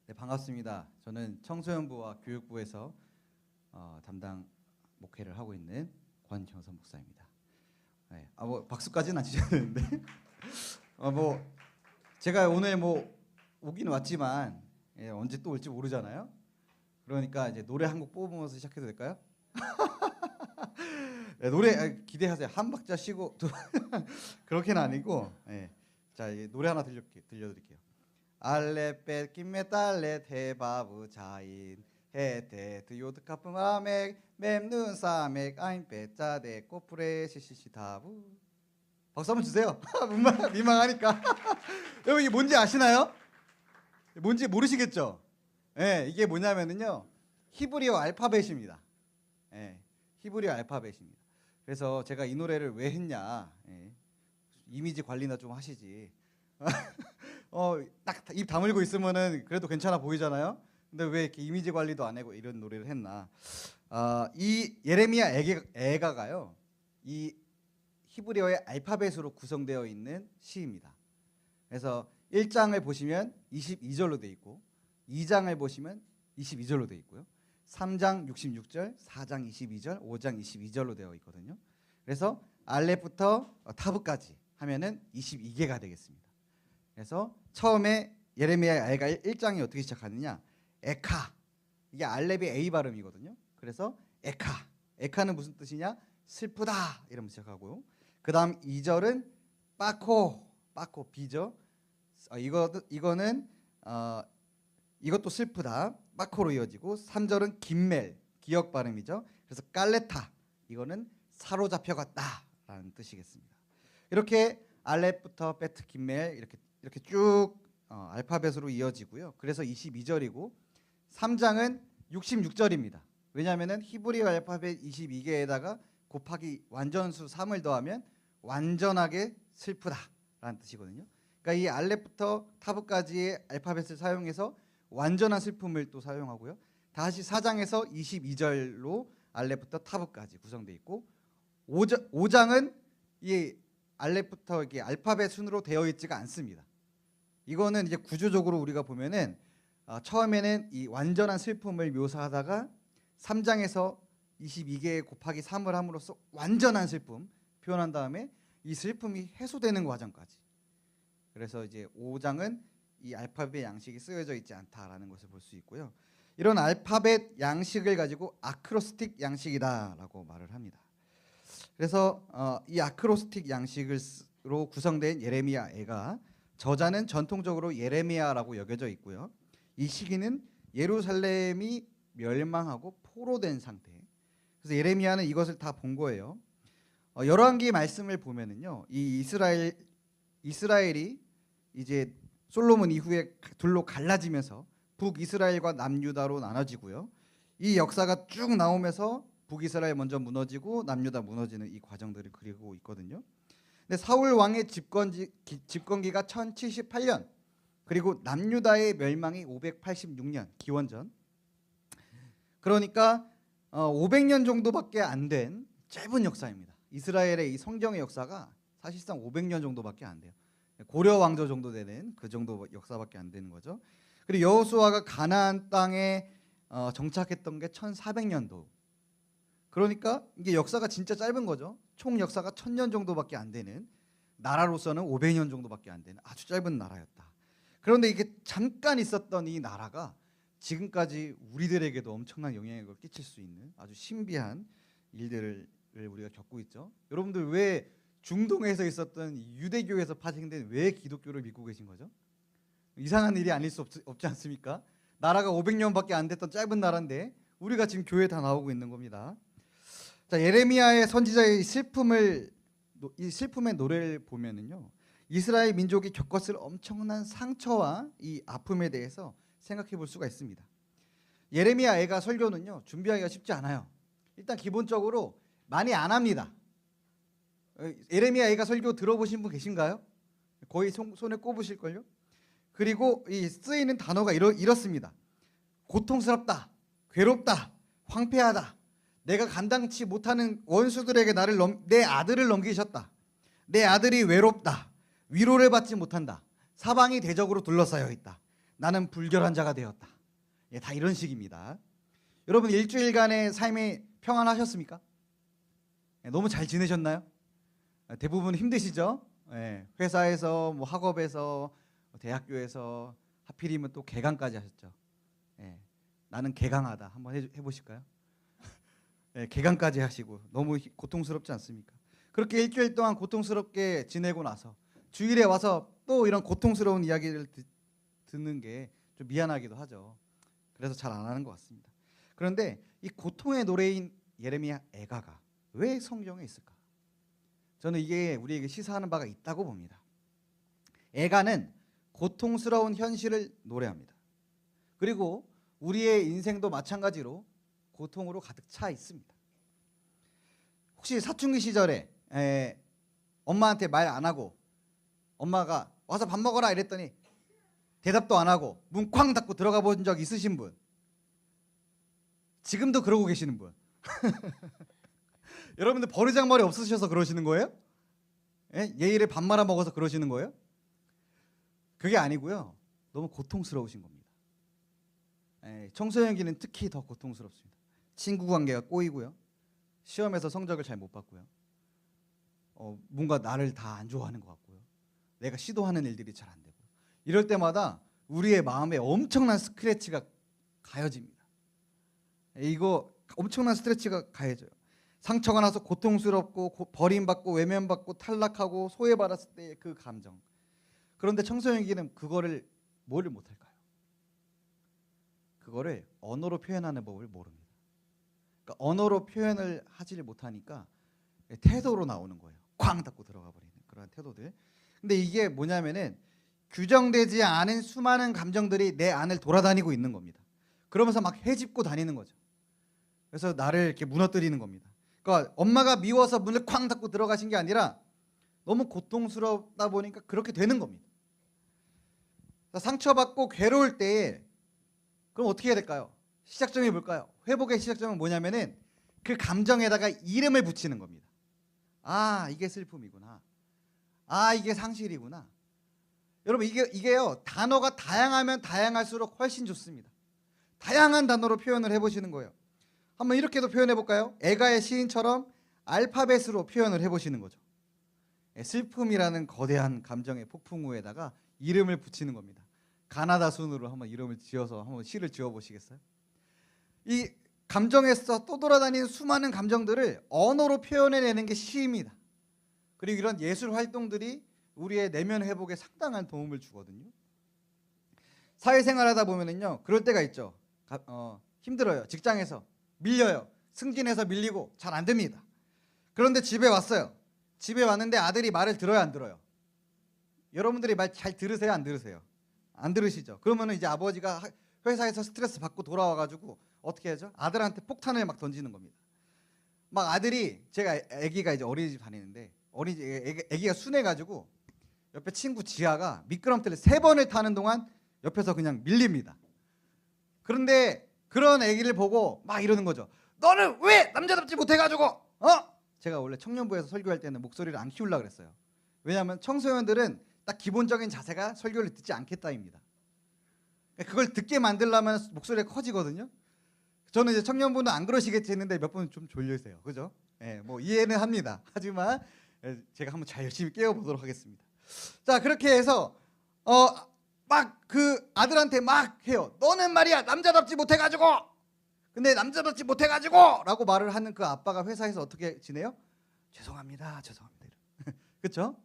네, 반갑습니다. 저는 청소년부와 교육부에서 담당 목회를 하고 있는 권경선 목사입니다. 네, 뭐 박수까지는 안 치셨는데, 뭐 제가 오늘 뭐 오긴 왔지만 언제 또 올지 모르잖아요. 그러니까 이제 노래 한 곡 뽑으면서 시작해도 될까요? 네, 노래 기대하세요. 한 박자 쉬고 그렇게는 아니고, 자 이제 노래 하나 들려드릴게요. 알레벳 김메달렛 헤바브 자인 헤테트 요드카프 마멕 맴눈 사멕 아인페 짜데 꼬프레 시시시다부. 박수 한번 주세요. 민망하니까. 여러분 이게 뭔지 아시나요? 뭔지 모르시겠죠? 이게 뭐냐면은요 히브리어 알파벳입니다. 히브리어 알파벳입니다. 그래서 제가 이 노래를 왜 했냐, 이미지 관리나 좀 하시지. 딱 입 다물고 있으면은 그래도 괜찮아 보이잖아요. 근데 왜 이렇게 이미지 관리도 안 하고 이런 노래를 했나? 이 예레미야 애가가요, 이 히브리어의 알파벳으로 구성되어 있는 시입니다. 그래서 1장을 보시면 22절로 돼 있고, 2장을 보시면 22절로 돼 있고요. 3장 66절, 4장 22절, 5장 22절로 되어 있거든요. 그래서 알렙부터 타브까지 하면은 22개가 되겠습니다. 그래서 처음에 예레미야 애가 1장이 어떻게 시작하느냐? 에카. 이게 알렙의 A 발음이거든요. 그래서 에카. 에카는 무슨 뜻이냐? 슬프다 이러면 시작하고요. 그다음 2절은 빠코. 빠코 B죠. 이거는 이것도 슬프다. 빠코로 이어지고, 3절은 김멜. 기역 발음이죠. 그래서 깔레타. 이거는 사로잡혀갔다라는 뜻이겠습니다. 이렇게 알렙부터 베트 김멜 이렇게 쭉 알파벳으로 이어지고요. 그래서 22절이고, 3장은 66절입니다. 왜냐하면은 히브리어 알파벳 22개에다가 곱하기 완전수 3을 더하면 완전하게 슬프다라는 뜻이거든요. 그러니까 이 알렙부터 타브까지의 알파벳을 사용해서 완전한 슬픔을 또 사용하고요. 다시 4장에서 22절로 알렙부터 타브까지 구성되어 있고, 5장은 이 알렙부터 이렇게 알파벳 순으로 되어 있지가 않습니다. 이거는 이제 구조적으로 우리가 보면은 처음에는 이 완전한 슬픔을 묘사하다가 3장에서 22개 곱하기 3을 함으로써 완전한 슬픔 표현한 다음에 이 슬픔이 해소되는 과정까지. 그래서 이제 5장은 이 알파벳 양식이 쓰여져 있지 않다라는 것을 볼 수 있고요. 이런 알파벳 양식을 가지고 아크로스틱 양식이다라고 말을 합니다. 그래서 이 아크로스틱 양식으로 구성된 예레미야 애가, 저자는 전통적으로 예레미야라고 여겨져 있고요. 이 시기는 예루살렘이 멸망하고 포로된 상태. 그래서 예레미야는 이것을 다 본 거예요. 열왕기 말씀을 보면은요, 이 이스라엘이 이제 솔로몬 이후에 둘로 갈라지면서 북이스라엘과 남유다로 나눠지고요. 이 역사가 쭉 나오면서 북이스라엘 먼저 무너지고 남유다 무너지는 이 과정들을 그리고 있거든요. 근데 사울 왕의 집권기가 1078년, 그리고 남유다의 멸망이 586년 기원전. 그러니까 500년 정도밖에 안 된 짧은 역사입니다. 이스라엘의 이 성경의 역사가 사실상 500년 정도밖에 안 돼요. 고려 왕조 정도 되는 그 정도 역사밖에 안 되는 거죠. 그리고 여호수아가 가나안 땅에 정착했던 게 1400년도. 그러니까 이게 역사가 진짜 짧은 거죠. 총 역사가 1000년 정도밖에 안 되는, 나라로서는 500년 정도밖에 안 되는 아주 짧은 나라였다. 그런데 이게 잠깐 있었던 이 나라가 지금까지 우리들에게도 엄청난 영향력을 끼칠 수 있는 아주 신비한 일들을 우리가 겪고 있죠. 여러분들 왜 중동에서 있었던 유대교에서 파생된 왜 기독교를 믿고 계신 거죠? 이상한 일이 아닐 수 없지 않습니까? 나라가 500년밖에 안 됐던 짧은 나라인데 우리가 지금 교회에 다 나오고 있는 겁니다. 자, 예레미야의 선지자의 이 슬픔의 노래를 보면은요, 이스라엘 민족이 겪었을 엄청난 상처와 이 아픔에 대해서 생각해 볼 수가 있습니다. 예레미야 애가 설교는요, 준비하기가 쉽지 않아요. 일단 기본적으로 많이 안 합니다. 예레미야 애가 설교 들어보신 분 계신가요? 거의 손에 꼽으실걸요? 그리고 이 쓰이는 단어가 이렇습니다. 고통스럽다, 괴롭다, 황폐하다. 내가 감당치 못하는 원수들에게 내 아들을 넘기셨다. 내 아들이 외롭다. 위로를 받지 못한다. 사방이 대적으로 둘러싸여 있다. 나는 불결한 자가 되었다. 예, 다 이런 식입니다. 여러분 일주일간의 삶이 평안하셨습니까? 예, 너무 잘 지내셨나요? 대부분 힘드시죠? 예, 회사에서 뭐 학업에서 대학교에서 하필이면 또 개강까지 하셨죠. 예, 나는 개강하다 한번 해보실까요? 예, 개강까지 하시고 너무 고통스럽지 않습니까? 그렇게 일주일 동안 고통스럽게 지내고 나서 주일에 와서 또 이런 고통스러운 이야기를 듣는 게 좀 미안하기도 하죠. 그래서 잘 안 하는 것 같습니다. 그런데 이 고통의 노래인 예레미야 애가가 왜 성경에 있을까? 저는 이게 우리에게 시사하는 바가 있다고 봅니다. 애가는 고통스러운 현실을 노래합니다. 그리고 우리의 인생도 마찬가지로 고통으로 가득 차 있습니다. 혹시 사춘기 시절에 엄마한테 말 안 하고 엄마가 와서 밥 먹어라 이랬더니 대답도 안 하고 문 쾅 닫고 들어가 본 적 있으신 분? 지금도 그러고 계시는 분? 여러분들 버르장머리 없으셔서 그러시는 거예요? 예의를 밥 말아 먹어서 그러시는 거예요? 그게 아니고요. 너무 고통스러우신 겁니다. 청소년기는 특히 더 고통스럽습니다. 친구 관계가 꼬이고요. 시험에서 성적을 잘 못 받고요. 뭔가 나를 다 안 좋아하는 것 같고요. 내가 시도하는 일들이 잘 안 되고 이럴 때마다 우리의 마음에 엄청난 스크래치가 가해집니다. 이거 엄청난 스트레치가 가해져요. 상처가 나서 고통스럽고 버림받고 외면받고 탈락하고 소외받았을 때의 그 감정. 그런데 청소년기는 그거를 뭘 못할까요? 그거를 언어로 표현하는 법을 모릅니다. 그러니까 언어로 표현을 하지를 못하니까 태도로 나오는 거예요. 쾅 닫고 들어가 버리는 그런 태도들. 근데 이게 뭐냐면은 규정되지 않은 수많은 감정들이 내 안을 돌아다니고 있는 겁니다. 그러면서 막 헤집고 다니는 거죠. 그래서 나를 이렇게 무너뜨리는 겁니다. 그러니까 엄마가 미워서 문을 쾅 닫고 들어가신 게 아니라 너무 고통스럽다 보니까 그렇게 되는 겁니다. 상처받고 괴로울 때에 그럼 어떻게 해야 될까요? 시작점이 뭘까요? 회복의 시작점은 뭐냐면은 그 감정에다가 이름을 붙이는 겁니다. 아, 이게 슬픔이구나. 아, 이게 상실이구나. 여러분 이게요. 단어가 다양하면 다양할수록 훨씬 좋습니다. 다양한 단어로 표현을 해보시는 거예요. 한번 이렇게도 표현해 볼까요? 애가의 시인처럼 알파벳으로 표현을 해보시는 거죠. 슬픔이라는 거대한 감정의 폭풍우에다가 이름을 붙이는 겁니다. 가나다 순으로 한번 이름을 지어서 한번 시를 지어 보시겠어요? 이 감정에서 떠돌아다니는 수많은 감정들을 언어로 표현해내는 게 시입니다. 그리고 이런 예술 활동들이 우리의 내면 회복에 상당한 도움을 주거든요. 사회생활하다 보면은요, 그럴 때가 있죠. 힘들어요. 직장에서 밀려요. 승진해서 밀리고 잘 안 됩니다. 그런데 집에 왔어요. 집에 왔는데 아들이 말을 들어요, 안 들어요? 여러분들이 말 잘 들으세요, 안 들으세요? 안 들으시죠? 그러면은 이제 아버지가 회사에서 스트레스 받고 돌아와가지고 어떻게 하죠? 아들한테 폭탄을 막 던지는 겁니다. 막 아들이, 제가 아기가 이제 어린이집 다니는데 아기가 순해가지고 옆에 친구 지아가 미끄럼틀을 3번을 타는 동안 옆에서 그냥 밀립니다. 그런데 그런 아기를 보고 막 이러는 거죠. 너는 왜 남자답지 못해가지고 제가 원래 청년부에서 설교할 때는 목소리를 안 키우려고 그랬어요. 왜냐하면 청소년들은 딱 기본적인 자세가 설교를 듣지 않겠다입니다. 그걸 듣게 만들려면 목소리가 커지거든요. 저는 이제 청년부는 안 그러시겠지 했는데 몇 분 좀 졸리세요. 그죠? 뭐 이해는 합니다. 하지만 제가 한번 잘 열심히 깨워보도록 하겠습니다. 자, 그렇게 해서 막 그 아들한테 막 해요. 너는 말이야 남자답지 못해가지고. 근데 남자답지 못해가지고 라고 말을 하는 그 아빠가 회사에서 어떻게 지내요? 죄송합니다. 그렇죠?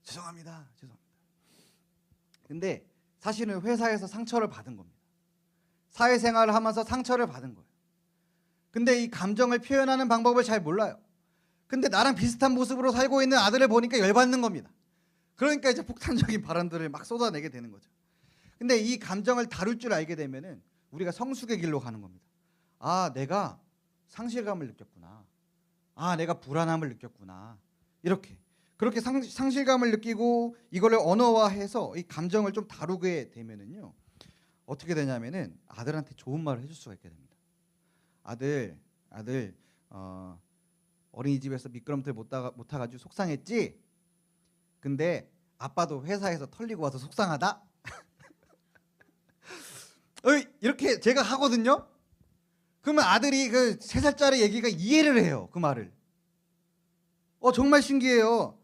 죄송합니다. 근데 사실은 회사에서 상처를 받은 겁니다. 사회생활을 하면서 상처를 받은 거예요. 근데 이 감정을 표현하는 방법을 잘 몰라요. 근데 나랑 비슷한 모습으로 살고 있는 아들을 보니까 열받는 겁니다. 그러니까 이제 폭탄적인 발언들을 막 쏟아내게 되는 거죠. 근데 이 감정을 다룰 줄 알게 되면은 우리가 성숙의 길로 가는 겁니다. 아, 내가 상실감을 느꼈구나. 아, 내가 불안함을 느꼈구나. 그렇게 상실감을 느끼고 이거를 언어화해서 이 감정을 좀 다루게 되면은요, 어떻게 되냐면은 아들한테 좋은 말을 해줄 수가 있게 됩니다. 아들, 어린이집에서 미끄럼틀 못 타가지고 속상했지? 근데 아빠도 회사에서 털리고 와서 속상하다? 제가 하거든요. 그러면 아들이 그 3살짜리 얘기가 이해를 해요. 그 말을. 정말 신기해요.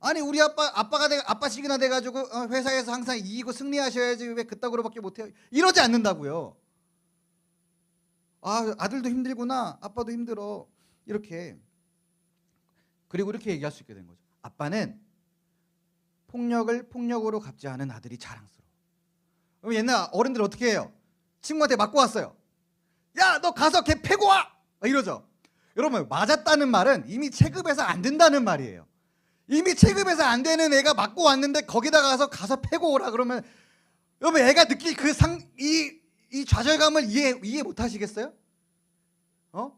아니 우리 아빠식이나 돼가지고 회사에서 항상 이기고 승리하셔야지 왜 그따구로밖에 못해요. 이러지 않는다고요. 아들도 힘들구나. 아빠도 힘들어. 이렇게. 그리고 이렇게 얘기할 수 있게 된 거죠. 아빠는 폭력을 폭력으로 갚지 않은 아들이 자랑스러워. 그럼 옛날 어른들 어떻게 해요? 친구한테 맞고 왔어요. 야, 너 가서 걔 패고 와! 이러죠. 여러분, 맞았다는 말은 이미 체급에서 안 된다는 말이에요. 이미 체급에서 안 되는 애가 맞고 왔는데 거기다 가서 패고 오라 그러면 여러분 애가 느낄 이 좌절감을 이해 못 하시겠어요?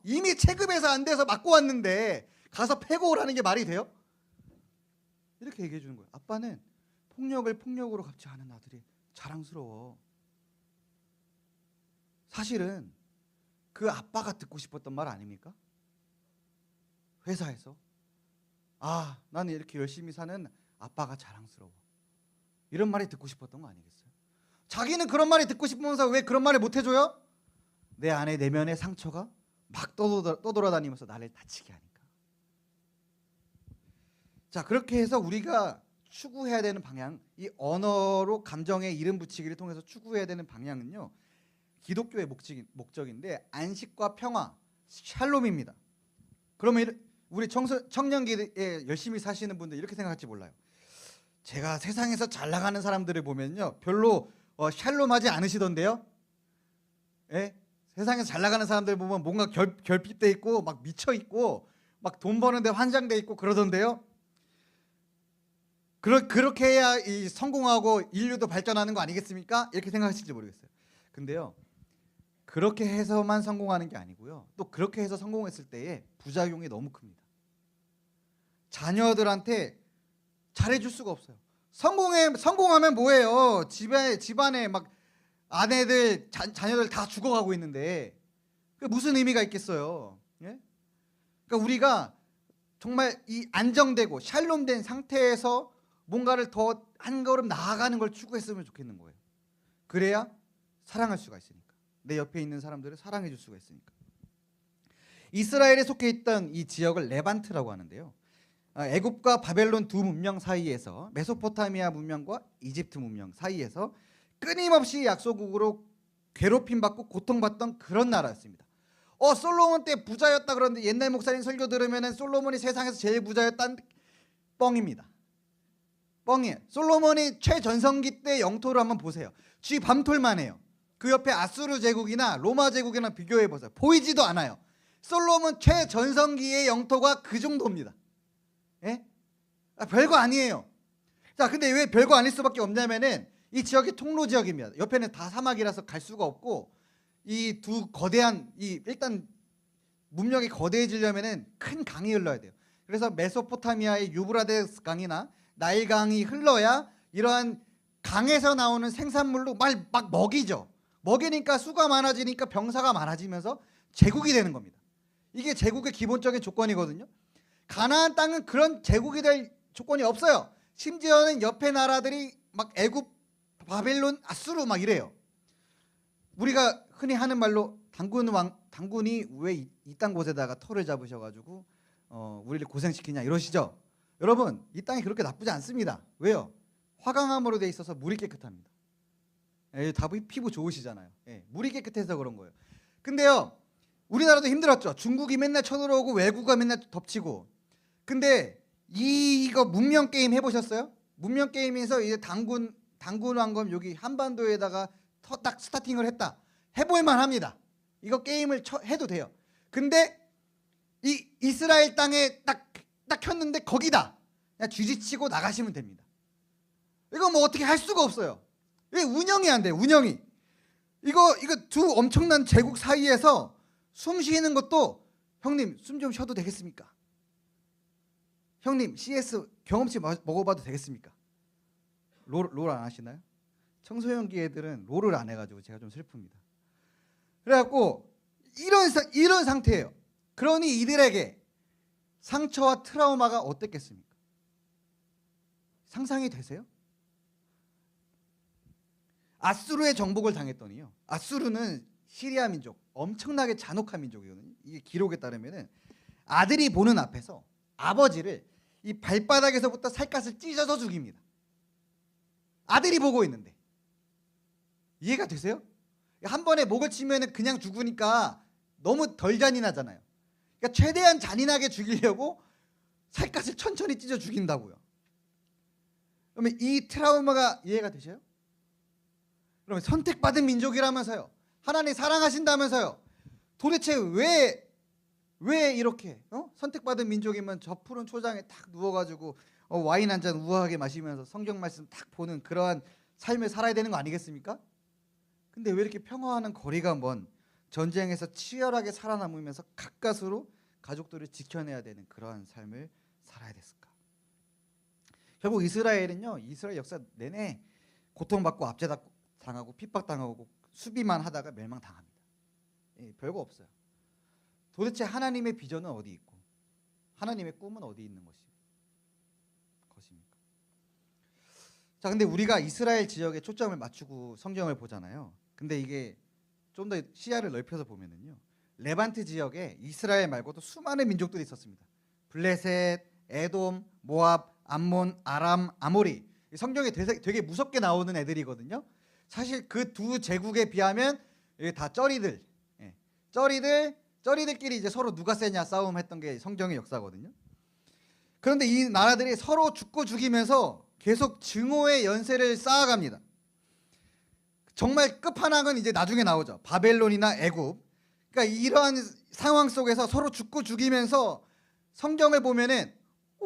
이미 체급에서 안 돼서 맞고 왔는데 가서 패고 오라는 게 말이 돼요? 이렇게 얘기해 주는 거예요. 아빠는 폭력을 폭력으로 갚지 않은 아들이 자랑스러워. 사실은 그 아빠가 듣고 싶었던 말 아닙니까? 회사에서 나는 이렇게 열심히 사는 아빠가 자랑스러워. 이런 말이 듣고 싶었던 거 아니겠어요? 자기는 그런 말이 듣고 싶으면서 왜 그런 말을 못 해줘요? 내 안에 내면의 상처가 막 떠돌아다니면서 나를 다치게 하니까. 자, 그렇게 해서 우리가 추구해야 되는 방향, 이 언어로 감정에 이름 붙이기를 통해서 추구해야 되는 방향은요, 기독교의 목적인데 안식과 평화, 샬롬입니다. 그러면 우리 청년기에 열심히 사시는 분들 이렇게 생각할지 몰라요. 제가 세상에서 잘 나가는 사람들을 보면요, 별로 샬롬하지 않으시던데요. 예? 세상에서 잘 나가는 사람들 보면 뭔가 결핍돼 있고 막 미쳐 있고 막 돈 버는데 환장돼 있고 그러던데요. 그렇게 해야 이 성공하고 인류도 발전하는 거 아니겠습니까? 이렇게 생각하실지 모르겠어요. 근데요, 그렇게 해서만 성공하는 게 아니고요, 또 그렇게 해서 성공했을 때에 부작용이 너무 큽니다. 자녀들한테 잘해줄 수가 없어요. 성공하면 뭐예요? 집안에 막 아내들, 자녀들 다 죽어가고 있는데 그게 무슨 의미가 있겠어요? 예? 그러니까 우리가 정말 이 안정되고 샬롬된 상태에서 뭔가를 더 한 걸음 나아가는 걸 추구했으면 좋겠는 거예요. 그래야 사랑할 수가 있으니까. 내 옆에 있는 사람들을 사랑해 줄 수가 있으니까. 이스라엘에 속해 있던 이 지역을 레반트라고 하는데요, 애굽과 바벨론 두 문명 사이에서, 메소포타미아 문명과 이집트 문명 사이에서 끊임없이 약소국으로 괴롭힘받고 고통받던 그런 나라였습니다. 솔로몬 때 부자였다 그러는데 옛날 목사님 설교 들으면 솔로몬이 세상에서 제일 부자였다는 뻥입니다. 뻥이에요. 솔로몬이 최전성기 때 영토를 한번 보세요. 쥐 밤톨만 해요. 그 옆에 아수르 제국이나 로마 제국이랑 비교해 보세요. 보이지도 않아요. 솔로몬 최전성기의 영토가 그 정도입니다. 예? 별거 아니에요. 자, 근데 왜 별거 아닐 수밖에 없냐면은 이 지역이 통로 지역입니다. 옆에는 다 사막이라서 갈 수가 없고, 이 두 거대한 일단 문명이 거대해지려면은 큰 강이 흘러야 돼요. 그래서 메소포타미아의 유브라데스 강이나 나일 강이 흘러야 이러한 강에서 나오는 생산물로 막 먹이죠. 먹이니까 수가 많아지니까 병사가 많아지면서 제국이 되는 겁니다. 이게 제국의 기본적인 조건이거든요. 가나안 땅은 그런 제국이 될 조건이 없어요. 심지어는 옆에 나라들이 막 애굽, 바벨론, 아수르 막 이래요. 우리가 흔히 하는 말로 당군이 왜 이딴 곳에다가 터를 잡으셔가지고 우리를 고생시키냐 이러시죠. 여러분, 이 땅이 그렇게 나쁘지 않습니다. 왜요? 화강암으로 돼 있어서 물이 깨끗합니다. 다 피부 좋으시잖아요. 물이 깨끗해서 그런 거예요. 근데요, 우리나라도 힘들었죠. 중국이 맨날 쳐들어오고 외국가 맨날 덮치고. 근데 이거 문명 게임 해보셨어요? 문명 게임에서 이제 당군 왕검 여기 한반도에다가 딱 스타팅을 했다. 해볼만 합니다. 이거 게임을 해도 돼요. 근데 이 이스라엘 땅에 딱 켰는데 거기다 그냥 쥐지치고 나가시면 됩니다. 이거 뭐 어떻게 할 수가 없어요. 왜 운영이 안 돼요? 운영이. 이거 두 엄청난 제국 사이에서 숨 쉬는 것도, 형님 숨 좀 쉬어도 되겠습니까? 형님 CS 경험치 먹어봐도 되겠습니까? 롤 안 하시나요? 청소년기 애들은 롤을 안 해가지고 제가 좀 슬픕니다. 그래갖고 이런 상태예요. 그러니 이들에게 상처와 트라우마가 어땠겠습니까? 상상이 되세요? 아수르의 정복을 당했더니요, 아수르는 시리아 민족 엄청나게 잔혹한 민족이거든요. 이게 기록에 따르면은 아들이 보는 앞에서 아버지를 이 발바닥에서부터 살갗을 찢어서 죽입니다. 아들이 보고 있는데. 이해가 되세요? 한 번에 목을 치면은 그냥 죽으니까 너무 덜 잔인하잖아요. 그러니까 최대한 잔인하게 죽이려고 살갗을 천천히 찢어 죽인다고요. 그러면 이 트라우마가 이해가 되셔요? 그러면 선택받은 민족이라면서요. 하나님 사랑하신다면서요. 도대체 왜 이렇게 선택받은 민족이면 저 푸른 초장에 딱 누워가지고 와인 한 잔 우아하게 마시면서 성경 말씀 딱 보는 그러한 삶을 살아야 되는 거 아니겠습니까? 근데 왜 이렇게 평화와는 거리가 먼 전쟁에서 치열하게 살아남으면서 가까스로 가족들을 지켜내야 되는 그러한 삶을 살아야 됐을까? 결국 이스라엘은요, 이스라엘 역사 내내 고통받고 압제당하고 핍박당하고 수비만 하다가 멸망당합니다. 별거 없어요. 도대체 하나님의 비전은 어디 있고 하나님의 꿈은 어디 있는 것입니까? 자, 근데 우리가 이스라엘 지역에 초점을 맞추고 성경을 보잖아요. 근데 이게 좀 더 시야를 넓혀서 보면은요, 레반트 지역에 이스라엘 말고도 수많은 민족들이 있었습니다. 블레셋, 에돔, 모압, 암몬, 아람, 아모리. 성경에 되게 무섭게 나오는 애들이거든요. 사실 그 두 제국에 비하면 다 쩌리들, 쩌리들끼리 이제 서로 누가 세냐 싸움했던 게 성경의 역사거든요. 그런데 이 나라들이 서로 죽고 죽이면서 계속 증오의 연쇄를 쌓아갑니다. 정말 끝판왕은 이제 나중에 나오죠. 바벨론이나 애굽. 그러니까 이러한 상황 속에서 서로 죽고 죽이면서 성경을 보면은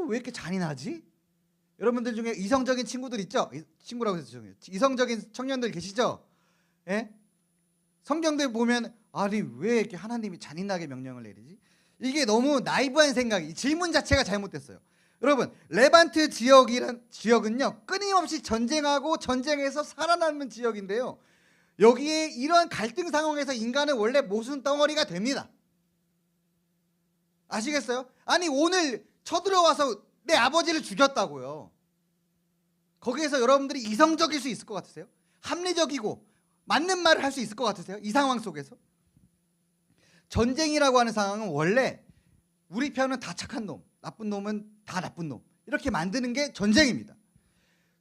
왜 이렇게 잔인하지? 여러분들 중에 이성적인 친구들 있죠? 친구라고 해서 죄송해요. 이성적인 청년들 계시죠? 예? 성경들 보면 아니 왜 이렇게 하나님이 잔인하게 명령을 내리지? 이게 너무 나이브한 생각이, 질문 자체가 잘못됐어요. 여러분, 레반트 지역은요, 끊임없이 전쟁하고 전쟁에서 살아남는 지역인데요, 여기에 이러한 갈등 상황에서 인간은 원래 모순 덩어리가 됩니다. 아시겠어요? 아니 오늘 쳐들어와서 내 아버지를 죽였다고요. 거기에서 여러분들이 이성적일 수 있을 것 같으세요? 합리적이고 맞는 말을 할 수 있을 것 같으세요? 이 상황 속에서? 전쟁이라고 하는 상황은 원래 우리 편은 다 착한 놈, 나쁜 놈은 다 나쁜 놈, 이렇게 만드는 게 전쟁입니다.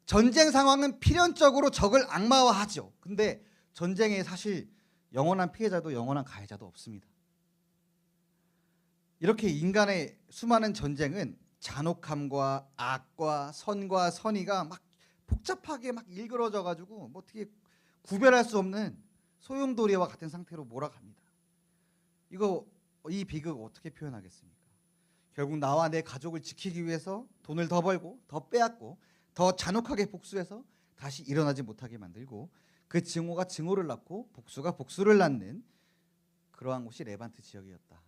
전쟁 상황은 필연적으로 적을 악마화하죠. 근데 전쟁에 사실 영원한 피해자도 영원한 가해자도 없습니다. 이렇게 인간의 수많은 전쟁은 잔혹함과 악과 선과 선의가 막 복잡하게 막 일그러져 가지고 뭐 어떻게 구별할 수 없는 소용돌이와 같은 상태로 몰아갑니다. 이 비극 어떻게 표현하겠습니까? 결국 나와 내 가족을 지키기 위해서 돈을 더 벌고 더 빼앗고 더 잔혹하게 복수해서 다시 일어나지 못하게 만들고, 그 증오가 증오를 낳고 복수가 복수를 낳는 그러한 곳이 레반트 지역이었다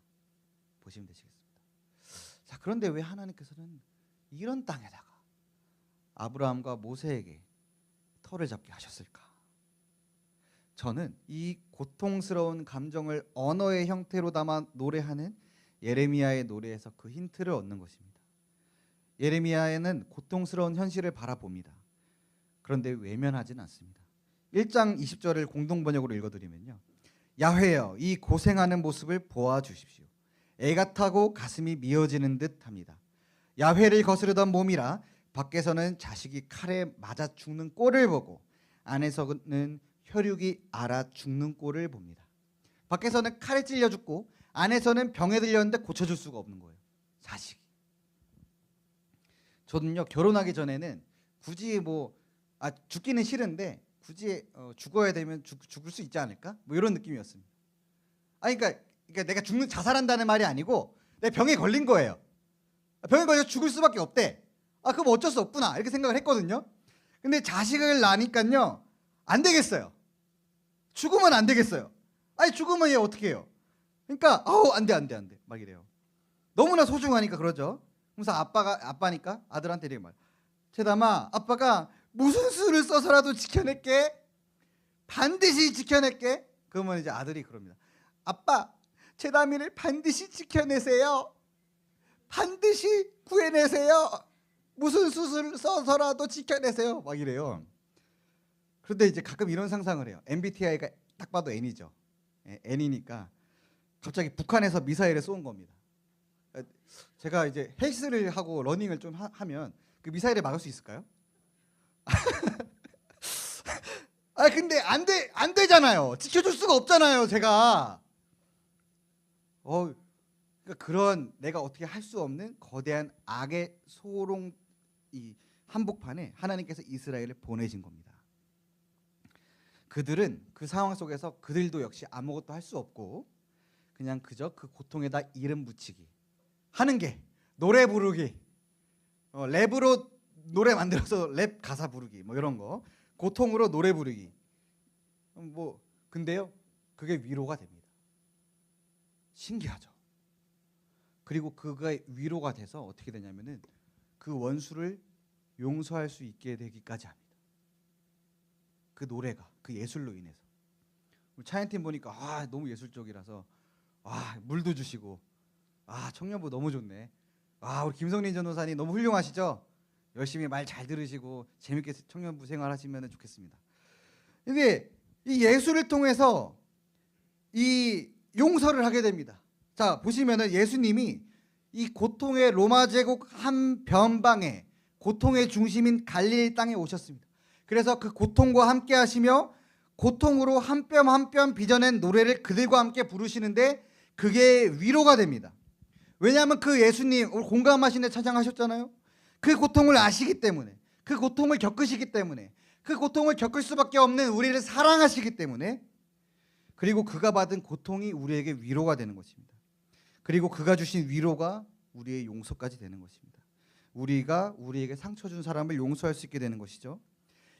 보시면 되시겠습니다. 자, 그런데 왜 하나님께서는 이런 땅에다가 아브라함과 모세에게 터를 잡게 하셨을까? 저는 이 고통스러운 감정을 언어의 형태로 담아 노래하는 예레미야의 노래에서 그 힌트를 얻는 것입니다. 예레미야에는 고통스러운 현실을 바라봅니다. 그런데 외면하지는 않습니다. 1장 20절을 공동번역으로 읽어드리면요, 야훼여 이 고생하는 모습을 보아주십시오. 애가 타고 가슴이 미어지는 듯합니다. 야훼를 거스르던 몸이라 밖에서는 자식이 칼에 맞아 죽는 꼴을 보고 안에서는 혈육이 알아 죽는 꼴을 봅니다. 밖에서는 칼에 찔려 죽고 안에서는 병에 들렸는데 고쳐줄 수가 없는 거예요. 자식이. 저는요, 결혼하기 전에는 굳이 죽기는 싫은데 굳이 죽어야 되면 죽을 수 있지 않을까? 뭐 이런 느낌이었습니다. 그러니까 내가 자살한다는 말이 아니고 내 병에 걸린 거예요. 병에 걸려서 죽을 수밖에 없대. 그럼 어쩔 수 없구나 이렇게 생각을 했거든요. 근데 자식을 낳으니까요, 안 되겠어요. 죽으면 안 되겠어요. 죽으면 얘 어떻게 해요? 그러니까 안 돼 막 이래요. 너무나 소중하니까 그러죠. 그래서 아빠니까 아들한테 이렇게 말. 제담아, 아빠가 무슨 수를 써서라도 지켜낼게. 반드시 지켜낼게. 그러면 이제 아들이 그럽니다. 아빠, 제담이를 반드시 지켜내세요. 반드시 구해내세요. 무슨 수를 써서라도 지켜내세요. 막 이래요. 그런데 이제 가끔 이런 상상을 해요. MBTI가 딱 봐도 N이죠. N이니까 갑자기 북한에서 미사일을 쏜 겁니다. 제가 이제 헬스를 하고 러닝을 좀 하면 그 미사일을 막을 수 있을까요? 아 근데 안 되잖아요. 지켜줄 수가 없잖아요, 제가. 그러니까 그런 내가 어떻게 할 수 없는 거대한 악의 소롱 이 한복판에 하나님께서 이스라엘을 보내신 겁니다. 그들은 그 상황 속에서 그들도 역시 아무것도 할 수 없고 그냥 그저 그 고통에다 이름 붙이기 하는 게 노래 부르기, 랩으로 노래 만들어서 랩 가사 부르기 뭐 이런 거, 고통으로 노래 부르기. 뭐 근데요 그게 위로가 됩니다. 신기하죠. 그리고 그가 위로가 돼서 어떻게 되냐면은 그 원수를 용서할 수 있게 되기까지 합니다. 그 노래가 그 예술로 인해서. 우리 차연팀 보니까 너무 예술적이라서 물도 주시고 청년부 너무 좋네. 우리 김성린 전도사님 너무 훌륭하시죠? 열심히 말 잘 들으시고 재밌게 청년부 생활하시면 좋겠습니다. 근데 이 예술을 통해서 이 용서를 하게 됩니다. 자 보시면은 예수님이 이 고통의 로마 제국 한 변방에 고통의 중심인 갈릴리 땅에 오셨습니다. 그래서 그 고통과 함께 하시며 고통으로 한 뼘 한 뼘 빚어낸 노래를 그들과 함께 부르시는데 그게 위로가 됩니다. 왜냐하면 그 예수님 오늘 공감하시네 찬양하셨잖아요. 그 고통을 아시기 때문에, 그 고통을 겪으시기 때문에, 그 고통을 겪을 수밖에 없는 우리를 사랑하시기 때문에, 그리고 그가 받은 고통이 우리에게 위로가 되는 것입니다. 그리고 그가 주신 위로가 우리의 용서까지 되는 것입니다. 우리가 우리에게 상처 준 사람을 용서할 수 있게 되는 것이죠.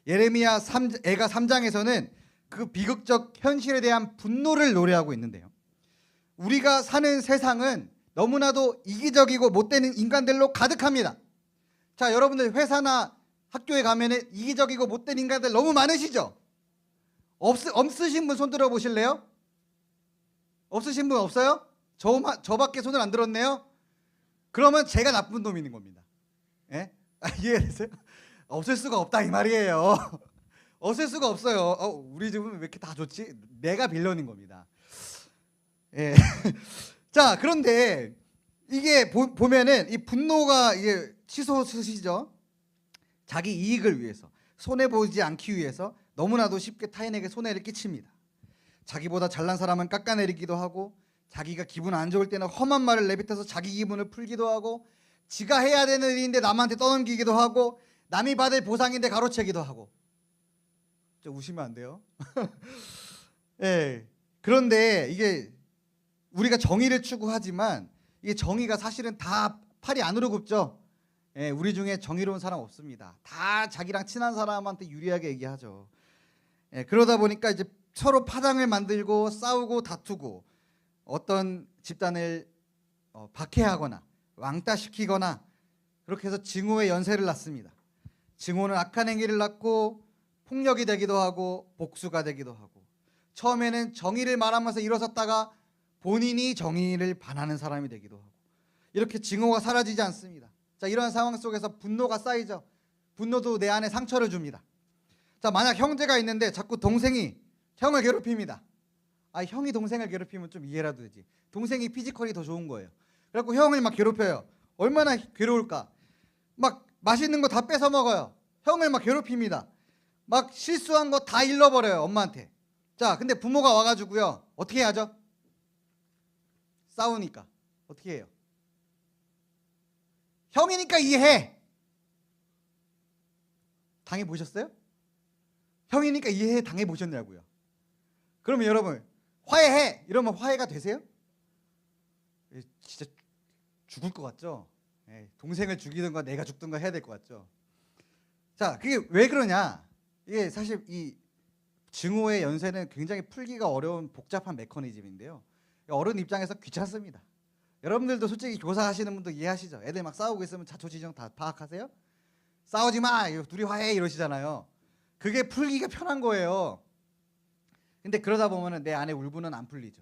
예레미야 애가 3장에서는 그 비극적 현실에 대한 분노를 노래하고 있는데요. 우리가 사는 세상은 너무나도 이기적이고 못되는 인간들로 가득합니다. 자, 여러분들 회사나 학교에 가면은 이기적이고 못된 인간들 너무 많으시죠? 없으신 분 손 들어 보실래요? 없으신 분 없어요? 저밖에 손을 안 들었네요. 그러면 제가 나쁜 놈이 있는 겁니다. 예? 이해되세요? 없을 수가 없다 이 말이에요. 없을 수가 없어요. 우리 집은 왜 이렇게 다 좋지? 내가 빌런인 겁니다. 예. 자, 그런데 이게 보면은 이 분노가 이게 치솟으시죠. 자기 이익을 위해서, 손해 보지 않기 위해서 너무나도 쉽게 타인에게 손해를 끼칩니다. 자기보다 잘난 사람은 깎아내리기도 하고, 자기가 기분 안 좋을 때는 험한 말을 내뱉어서 자기 기분을 풀기도 하고, 지가 해야 되는 일인데 남한테 떠넘기기도 하고, 남이 받을 보상인데 가로채기도 하고. 좀 우시면 안 돼요. 예. 그런데 이게 우리가 정의를 추구하지만 이게 정의가 사실은 다 팔이 안으로 굽죠. 예, 우리 중에 정의로운 사람 없습니다. 다 자기랑 친한 사람한테 유리하게 얘기하죠. 예, 그러다 보니까 이제 서로 파장을 만들고 싸우고 다투고 어떤 집단을 박해하거나 왕따시키거나 그렇게 해서 증오의 연쇄를 낳습니다. 증오는 악한 행위를 낳고 폭력이 되기도 하고 복수가 되기도 하고, 처음에는 정의를 말하면서 일어섰다가 본인이 정의를 반하는 사람이 되기도 하고, 이렇게 증오가 사라지지 않습니다. 자, 이런 상황 속에서 분노가 쌓이죠. 분노도 내 안에 상처를 줍니다. 자, 만약 형제가 있는데 자꾸 동생이 형을 괴롭힙니다. 형이 동생을 괴롭히면 좀 이해라도 되지. 동생이 피지컬이 더 좋은 거예요. 그래갖고 형을 막 괴롭혀요. 얼마나 괴로울까. 막 맛있는 거 다 뺏어 먹어요. 형을 막 괴롭힙니다. 막 실수한 거 다 잃어버려요, 엄마한테. 자, 근데 부모가 와가지고요, 어떻게 하죠? 싸우니까 어떻게 해요? 형이니까 이해해. 당해보셨어요? 형이니까 이해해 당해보셨냐고요. 그러면 여러분 화해해 이러면 화해가 되세요? 진짜 죽을 것 같죠? 동생을 죽이든가 내가 죽든가 해야 될 것 같죠? 자, 그게 왜 그러냐? 이게 사실 이 증오의 연쇄는 굉장히 풀기가 어려운 복잡한 메커니즘인데요. 어른 입장에서 귀찮습니다. 여러분들도 솔직히 교사하시는 분도 이해하시죠? 애들 막 싸우고 있으면 자초지종 다 파악하세요? 싸우지 마, 둘이 화해 이러시잖아요. 그게 풀기가 편한 거예요. 근데 그러다 보면은 내 안에 울분은 안 풀리죠.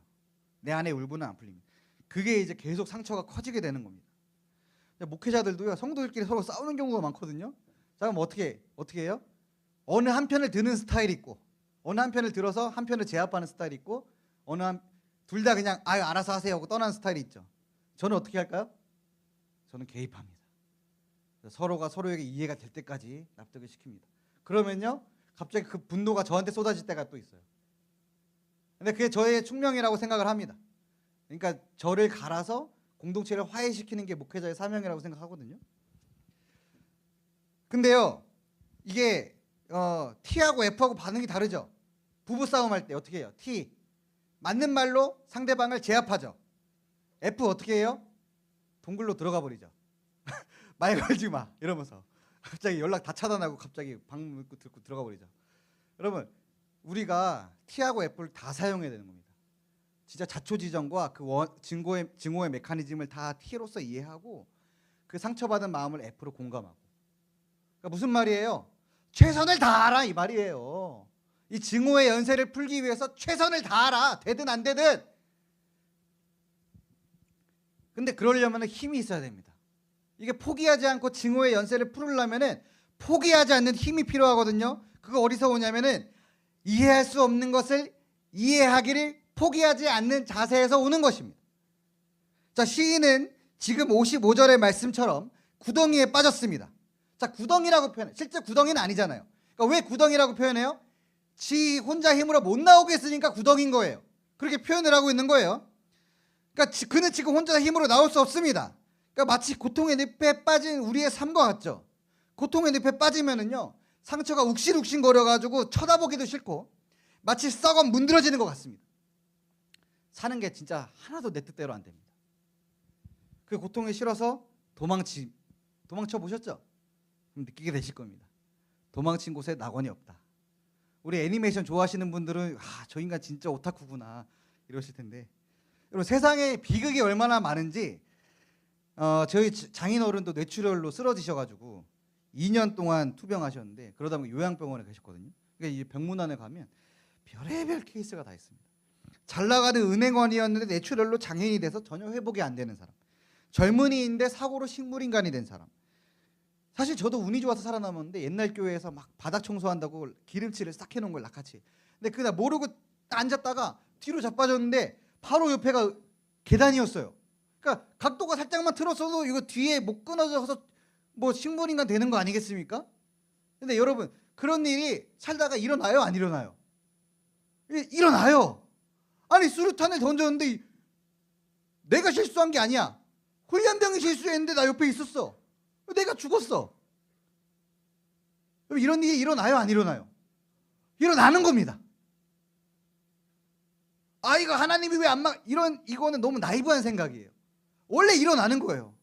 내 안에 울분은 안 풀립니다. 그게 이제 계속 상처가 커지게 되는 겁니다. 목회자들도요, 성도들끼리 서로 싸우는 경우가 많거든요. 자, 그럼 어떻게 해요? 어느 한 편을 드는 스타일이 있고, 어느 한 편을 들어서 한 편을 제압하는 스타일이 있고, 어느 둘 다 그냥 아유 알아서 하세요 하고 떠나는 스타일이 있죠. 저는 어떻게 할까요? 저는 개입합니다. 서로가 서로에게 이해가 될 때까지 납득을 시킵니다. 그러면요 갑자기 그 분노가 저한테 쏟아질 때가 또 있어요. 근데 그게 저의 숙명이라고 생각을 합니다. 그러니까 저를 갈아서 공동체를 화해시키는 게 목회자의 사명이라고 생각하거든요. 근데요 이게 T하고 F하고 반응이 다르죠. 부부싸움 할 때 어떻게 해요? T 맞는 말로 상대방을 제압하죠. F 어떻게 해요? 동굴로 들어가 버리죠. 말 걸지 마 이러면서 갑자기 연락 다 차단하고 갑자기 방 문고 듣고 들어가 버리죠. 여러분 우리가 T하고 F를 다 사용해야 되는 겁니다. 진짜 자초지정과 그 증오의 메커니즘을 다 T로서 이해하고 그 상처받은 마음을 F로 공감하고. 그러니까 무슨 말이에요? 최선을 다하라 이 말이에요. 이 증오의 연쇄를 풀기 위해서 최선을 다하라. 되든 안 되든. 근데 그러려면 힘이 있어야 됩니다. 이게 포기하지 않고 증오의 연쇄를 풀으려면 포기하지 않는 힘이 필요하거든요. 그거 어디서 오냐면은 이해할 수 없는 것을 이해하기를 포기하지 않는 자세에서 오는 것입니다. 자, 시인은 지금 55절의 말씀처럼 구덩이에 빠졌습니다. 자, 구덩이라고 표현해. 실제 구덩이는 아니잖아요. 그러니까 왜 구덩이라고 표현해요? 지 혼자 힘으로 못 나오게 했으니까 구덩이인 거예요. 그렇게 표현을 하고 있는 거예요. 그러니까 그는 지금 혼자 힘으로 나올 수 없습니다. 그러니까 마치 고통의 늪에 빠진 우리의 삶과 같죠. 고통의 늪에 빠지면은요 상처가 욱신욱신 거려가지고 쳐다보기도 싫고 마치 썩어 문드러지는 것 같습니다. 사는 게 진짜 하나도 내 뜻대로 안 됩니다. 그 고통이 싫어서 도망쳐 보셨죠? 그럼 느끼게 되실 겁니다. 도망친 곳에 낙원이 없다. 우리 애니메이션 좋아하시는 분들은 저 인간 진짜 오타쿠구나 이러실 텐데 여러분 세상에 비극이 얼마나 많은지 저희 장인어른도 뇌출혈로 쓰러지셔가지고 2년 동안 투병하셨는데 그러다 보니 요양병원에 계셨거든요. 그러니까 이 병문안에 가면 별의별 케이스가 다 있습니다. 잘 나가는 은행원이었는데 뇌출혈로 장애인이 돼서 전혀 회복이 안 되는 사람, 젊은이인데 사고로 식물인간이 된 사람. 사실 저도 운이 좋아서 살아남았는데 옛날 교회에서 막 바닥 청소한다고 기름칠을 싹 해놓은 걸 낚아치. 근데 그날 모르고 앉았다가 뒤로 자빠졌는데 바로 옆에가 계단이었어요. 그러니까 각도가 살짝만 틀었어도 이거 뒤에 못 끊어져서 뭐 식물인간 되는 거 아니겠습니까? 근데 여러분 그런 일이 살다가 일어나요? 안 일어나요? 일어나요. 아니 수류탄을 던졌는데 내가 실수한 게 아니야. 훈련병이 실수했는데 나 옆에 있었어. 내가 죽었어. 이런 일이 일어나요? 안 일어나요? 일어나는 겁니다. 이거 하나님이 왜 안 이거는 너무 나이브한 생각이에요. 원래 일어나는 거예요.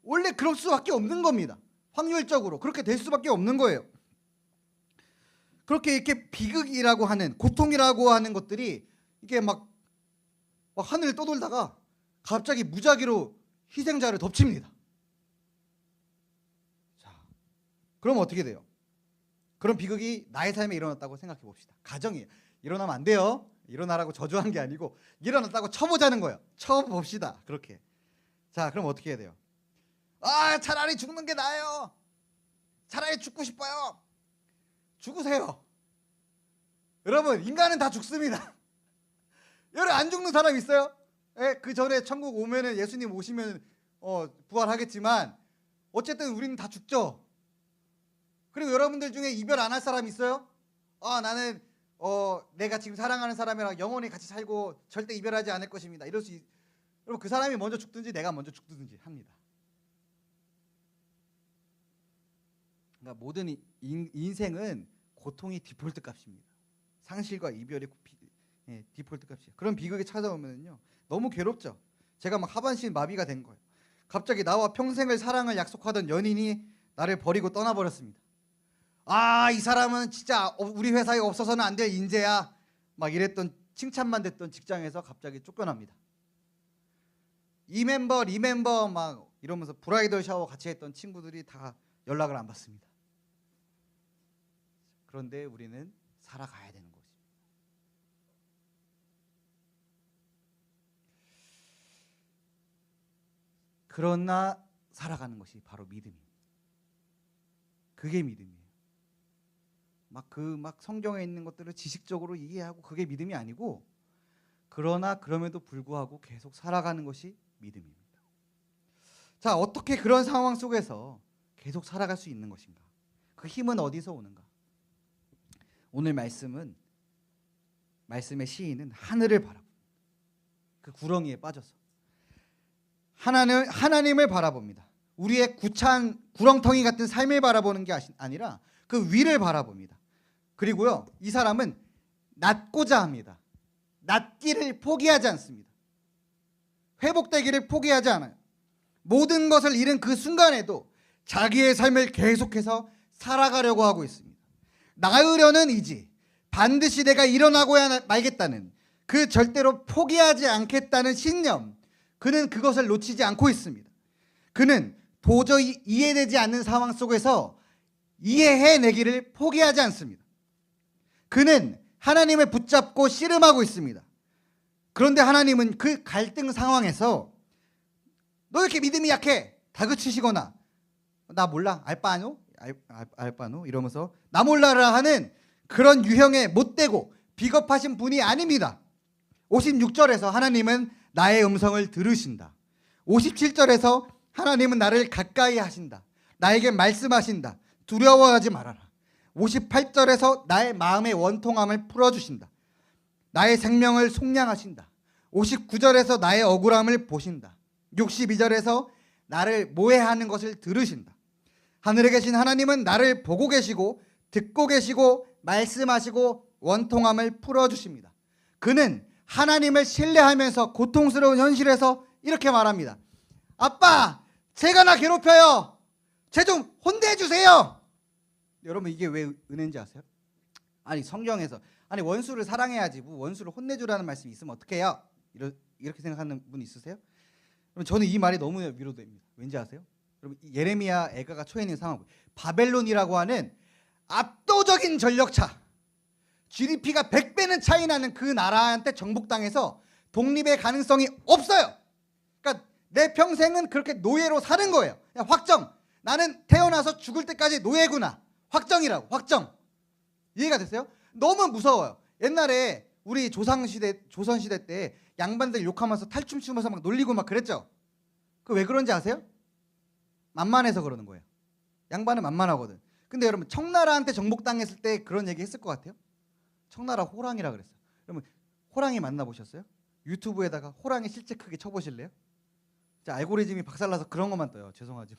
원래 그럴 수밖에 없는 겁니다. 확률적으로 그렇게 될 수밖에 없는 거예요. 그렇게 이렇게 비극이라고 하는 고통이라고 하는 것들이 이게 막 하늘을 떠돌다가 갑자기 무작위로 희생자를 덮칩니다. 자, 그럼 어떻게 돼요? 그런 비극이 나의 삶에 일어났다고 생각해 봅시다. 가정이에요. 일어나면 안 돼요. 일어나라고 저주한 게 아니고 일어났다고 쳐보자는 거예요. 쳐봅시다. 그렇게. 자, 그럼 어떻게 해야 돼요? 차라리 죽는 게 나아요. 차라리 죽고 싶어요. 죽으세요. 여러분 인간은 다 죽습니다. 여러분 안 죽는 사람 있어요? 그 전에 천국 오면은 예수님 오시면 부활하겠지만 어쨌든 우리는 다 죽죠. 그리고 여러분들 중에 이별 안 할 사람 있어요? 나는 내가 지금 사랑하는 사람이랑 영원히 같이 살고 절대 이별하지 않을 것입니다. 여러분 그 사람이 먼저 죽든지 내가 먼저 죽든지 합니다. 그러니까 모든 인생은 고통이 디폴트 값입니다. 상실과 이별이 디폴트 값이에요. 그런 비극이 찾아오면요 너무 괴롭죠. 제가 막 하반신 마비가 된 거예요. 갑자기 나와 평생을 사랑을 약속하던 연인이 나를 버리고 떠나버렸습니다. 이 사람은 진짜 우리 회사에 없어서는 안 될 인재야. 막 이랬던 칭찬만 됐던 직장에서 갑자기 쫓겨납니다. 리멤버 막 이러면서 브라이덜 샤워 같이 했던 친구들이 다 연락을 안 받습니다. 그런데 우리는 살아가야 되는 것입니다. 그러나 살아가는 것이 바로 믿음입니다. 그게 믿음이에요. 막 성경에 있는 것들을 지식적으로 이해하고 그게 믿음이 아니고 그러나 그럼에도 불구하고 계속 살아가는 것이 믿음입니다. 자, 어떻게 그런 상황 속에서 계속 살아갈 수 있는 것인가? 그 힘은 어디서 오는가? 오늘 말씀의 시인은 하늘을 바라봅니다. 그 구렁이에 빠져서 하나님을 바라봅니다. 우리의 구찬 구렁텅이 같은 삶을 바라보는 게 아니라 그 위를 바라봅니다. 그리고요, 이 사람은 낫고자 합니다. 낫기를 포기하지 않습니다. 회복되기를 포기하지 않아요. 모든 것을 잃은 그 순간에도 자기의 삶을 계속해서 살아가려고 하고 있습니다. 나으려는 의지, 반드시 내가 일어나고야 말겠다는 그 절대로 포기하지 않겠다는 신념, 그는 그것을 놓치지 않고 있습니다. 그는 도저히 이해되지 않는 상황 속에서 이해해내기를 포기하지 않습니다. 그는 하나님을 붙잡고 씨름하고 있습니다. 그런데 하나님은 그 갈등 상황에서 너 이렇게 믿음이 약해 다그치시거나 나 몰라 알바노 이러면서 나 몰라라 하는 그런 유형의 못되고 비겁하신 분이 아닙니다. 56절에서 하나님은 나의 음성을 들으신다. 57절에서 하나님은 나를 가까이 하신다. 나에게 말씀하신다. 두려워하지 말아라. 58절에서 나의 마음의 원통함을 풀어주신다. 나의 생명을 속량하신다. 59절에서 나의 억울함을 보신다. 62절에서 나를 모해하는 것을 들으신다. 하늘에 계신 하나님은 나를 보고 계시고 듣고 계시고 말씀하시고 원통함을 풀어주십니다. 그는 하나님을 신뢰하면서 고통스러운 현실에서 이렇게 말합니다. 아빠, 제가 나 괴롭혀요. 쟤 좀 혼내주세요. 여러분, 이게 왜 은혜인지 아세요? 아니, 성경에서 아니 원수를 사랑해야지 뭐 원수를 혼내주라는 말씀이 있으면 어떡해요? 이렇게 생각하는 분 있으세요? 그럼 저는 이 말이 너무 위로됩니다. 왠지 아세요? 여러분, 예레미야 애가가 처해 있는 상황, 바벨론이라고 하는 압도적인 전력차, GDP가 100배는 차이 나는 그 나라한테 정복당해서 독립의 가능성이 없어요. 그러니까 내 평생은 그렇게 노예로 사는 거예요. 그냥 확정. 나는 태어나서 죽을 때까지 노예구나. 확정이라고. 확정. 이해가 됐어요? 너무 무서워요. 옛날에 우리 조선시대 때 양반들 욕하면서 탈춤 추면서 막 놀리고 막 그랬죠. 그 왜 그런지 아세요? 만만해서 그러는 거예요. 양반은 만만하거든. 근데 여러분, 청나라한테 정복당했을 때 그런 얘기 했을 것 같아요? 청나라 호랑이라 그랬어요. 여러분, 호랑이 만나보셨어요? 유튜브에다가 호랑이 실제 크게 쳐보실래요? 자, 알고리즘이 박살나서 그런 것만 떠요. 죄송하지만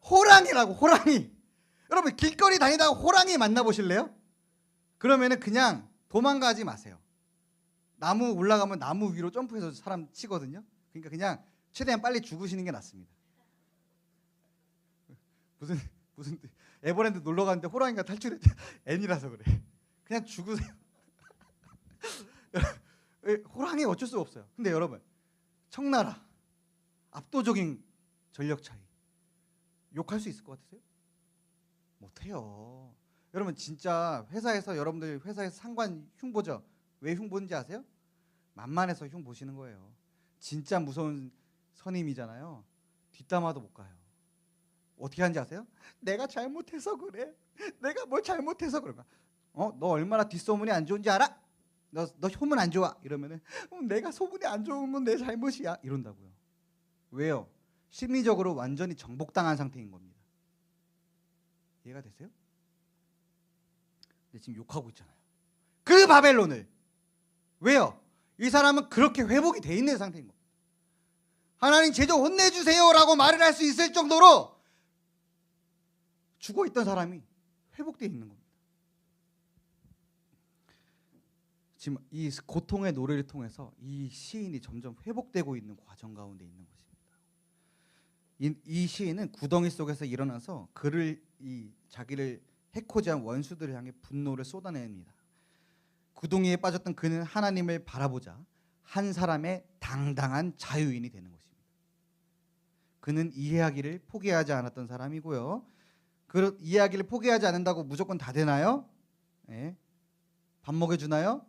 호랑이라고, 호랑이. 여러분, 길거리 다니다가 호랑이 만나보실래요? 그러면은 그냥 도망가지 마세요. 나무 올라가면 나무 위로 점프해서 사람 치거든요. 그러니까 그냥 최대한 빨리 죽으시는 게 낫습니다. 무슨 에버랜드 놀러 갔는데 호랑이가 탈출했대. N이라서 그래. 그냥 죽으세요. 호랑이 어쩔 수 없어요. 근데 여러분, 청나라 압도적인 전력 차이 욕할 수 있을 것 같으세요? 못해요. 여러분, 진짜 여러분들 회사에서 상관 흉 보죠? 왜 흉 보는지 아세요? 만만해서 흉 보시는 거예요. 진짜 무서운 선임이잖아요. 뒷담화도 못 가요. 어떻게 하는지 아세요? 내가 잘못해서 그래. 내가 뭘 잘못해서 그런가? 너 얼마나 뒷소문이 안 좋은지 알아? 너 소문 안 좋아. 이러면은 내가 소문이 안 좋은 건 내 잘못이야. 이런다고요. 왜요? 심리적으로 완전히 정복당한 상태인 겁니다. 이해가 되세요? 근데 지금 욕하고 있잖아요. 그 바벨론을. 왜요? 이 사람은 그렇게 회복이 돼 있는 상태인 겁니다. 하나님, 쟤 좀 혼내주세요라고 말을 할 수 있을 정도로 죽어있던 사람이 회복되어 있는 겁니다. 지금 이 고통의 노래를 통해서 이 시인이 점점 회복되고 있는 과정 가운데 있는 것입니다. 이 시인은 구덩이 속에서 일어나서 자기를 해코지 한 원수들을 향해 분노를 쏟아냅니다. 구덩이에 빠졌던 그는 하나님을 바라보자 한 사람의 당당한 자유인이 되는 것입니다. 그는 이해하기를 포기하지 않았던 사람이고요. 그 이해하기를 포기하지 않는다고 무조건 다 되나요? 네. 밥 먹여주나요?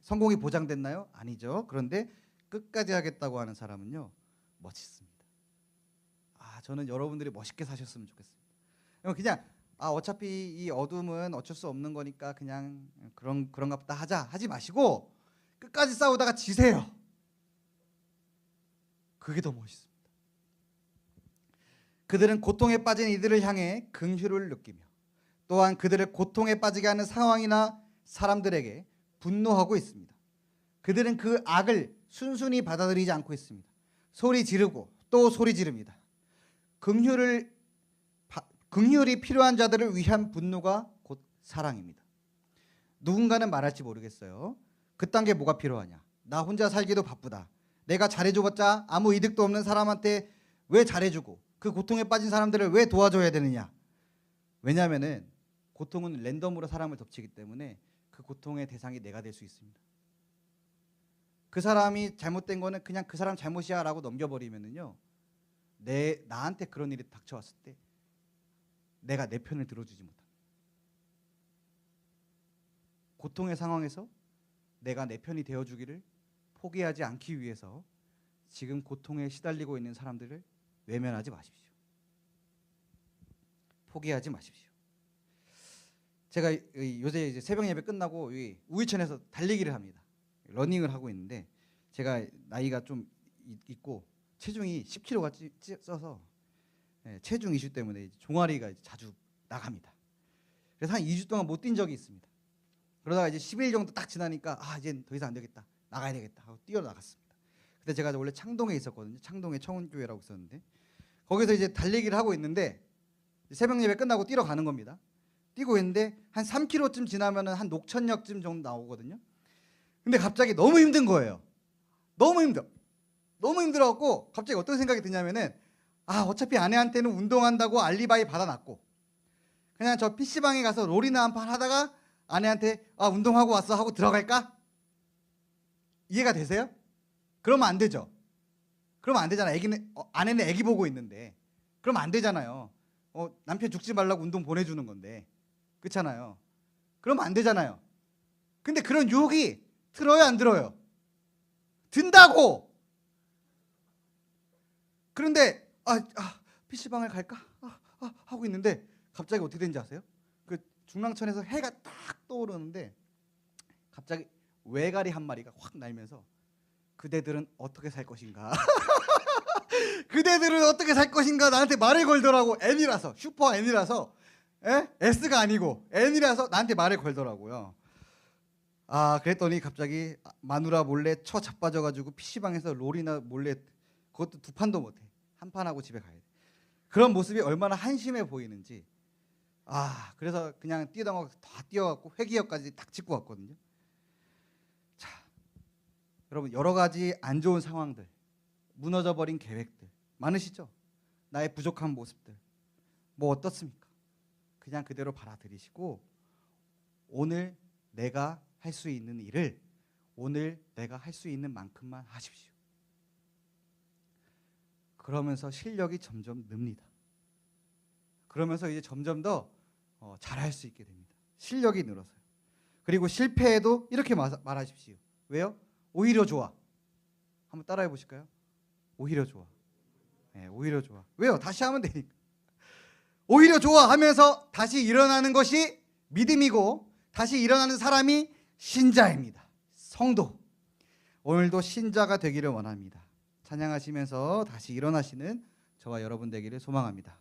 성공이 보장됐나요? 아니죠. 그런데 끝까지 하겠다고 하는 사람은요, 멋있습니다. 저는 여러분들이 멋있게 사셨으면 좋겠습니다. 그냥 어차피 이 어둠은 어쩔 수 없는 거니까 그냥 그런가 보다 하지 마시고 끝까지 싸우다가 지세요. 그게 더 멋있습니다. 그들은 고통에 빠진 이들을 향해 긍휼을 느끼며 또한 그들을 고통에 빠지게 하는 상황이나 사람들에게 분노하고 있습니다. 그들은 그 악을 순순히 받아들이지 않고 있습니다. 소리 지르고 또 소리 지릅니다. 긍휼이 필요한 자들을 위한 분노가 곧 사랑입니다. 누군가는 말할지 모르겠어요. 그딴 게 뭐가 필요하냐? 나 혼자 살기도 바쁘다. 내가 잘해줘봤자 아무 이득도 없는 사람한테 왜 잘해주고 그 고통에 빠진 사람들을 왜 도와줘야 되느냐? 왜냐하면은 고통은 랜덤으로 사람을 덮치기 때문에 그 고통의 대상이 내가 될 수 있습니다. 그 사람이 잘못된 거는 그냥 그 사람 잘못이야라고 넘겨버리면은요, 나한테 그런 일이 닥쳐왔을 때 내가 내 편을 들어주지 못합니다. 고통의 상황에서 내가 내 편이 되어주기를 포기하지 않기 위해서 지금 고통에 시달리고 있는 사람들을 외면하지 마십시오. 포기하지 마십시오. 제가 요새 이제 새벽 예배 끝나고 우이천에서 달리기를 합니다. 러닝을 하고 있는데 제가 나이가 좀 있고 체중이 10kg가 쪄서 체중 이슈 때문에 종아리가 자주 나갑니다. 그래서 한 2주 동안 못 뛴 적이 있습니다. 그러다가 이제 10일 정도 딱 지나니까 이젠 더 이상 안 되겠다. 나가야 되겠다 하고 뛰어 나갔습니다. 근데 제가 원래 창동에 있었거든요. 창동에 청운교회라고 있었는데 거기서 이제 달리기를 하고 있는데 새벽 예배 끝나고 뛰러 가는 겁니다. 뛰고 있는데 한 3km쯤 지나면은 한 녹천역쯤 정도 나오거든요. 근데 갑자기 너무 힘든 거예요. 너무 힘들어갖고 갑자기 어떤 생각이 드냐면은 어차피 아내한테는 운동한다고 알리바이 받아놨고 그냥 저 PC방에 가서 롤이나 한 판 하다가 아내한테 운동하고 왔어 하고 들어갈까? 이해가 되세요? 그러면 안 되죠. 그러면 안 되잖아. 아내는 애기 보고 있는데 그러면 안 되잖아요. 남편 죽지 말라고 운동 보내주는 건데 그렇잖아요. 그러면 안 되잖아요. 근데 그런 유혹이 들어요 안 들어요? 든다고. 그런데 PC방을 갈까? 하고 있는데 갑자기 어떻게 된지 아세요? 그 중랑천에서 해가 딱 떠오르는데 갑자기 외가리 한 마리가 확 날면서 그대들은 어떻게 살 것인가? 그대들은 어떻게 살 것인가 나한테 말을 걸더라고. N이라서 슈퍼 N이라서 S가 아니고 N이라서 나한테 말을 걸더라고요. 그랬더니 갑자기 마누라 몰래 쳐 자빠져가지고 PC방에서 롤이나 몰래 그것도 2판도 못해. 한 판하고 집에 가야 돼. 그런 모습이 얼마나 한심해 보이는지. 그래서 그냥 뛰어다가 다 뛰어갖고 회기역까지 딱 짚고 왔거든요. 자, 여러분 여러 가지 안 좋은 상황들, 무너져버린 계획들 많으시죠? 나의 부족한 모습들 뭐 어떻습니까? 그냥 그대로 받아들이시고 오늘 내가 할 수 있는 일을 오늘 내가 할 수 있는 만큼만 하십시오. 그러면서 실력이 점점 늡니다. 그러면서 이제 점점 더 잘할 수 있게 됩니다. 실력이 늘어서요. 그리고 실패해도 이렇게 말하십시오. 왜요? 오히려 좋아. 한번 따라해 보실까요? 오히려 좋아. 오히려 좋아. 왜요? 다시 하면 되니까. 오히려 좋아 하면서 다시 일어나는 것이 믿음이고 다시 일어나는 사람이 신자입니다. 성도. 오늘도 신자가 되기를 원합니다. 찬양하시면서 다시 일어나시는 저와 여러분 되기를 소망합니다.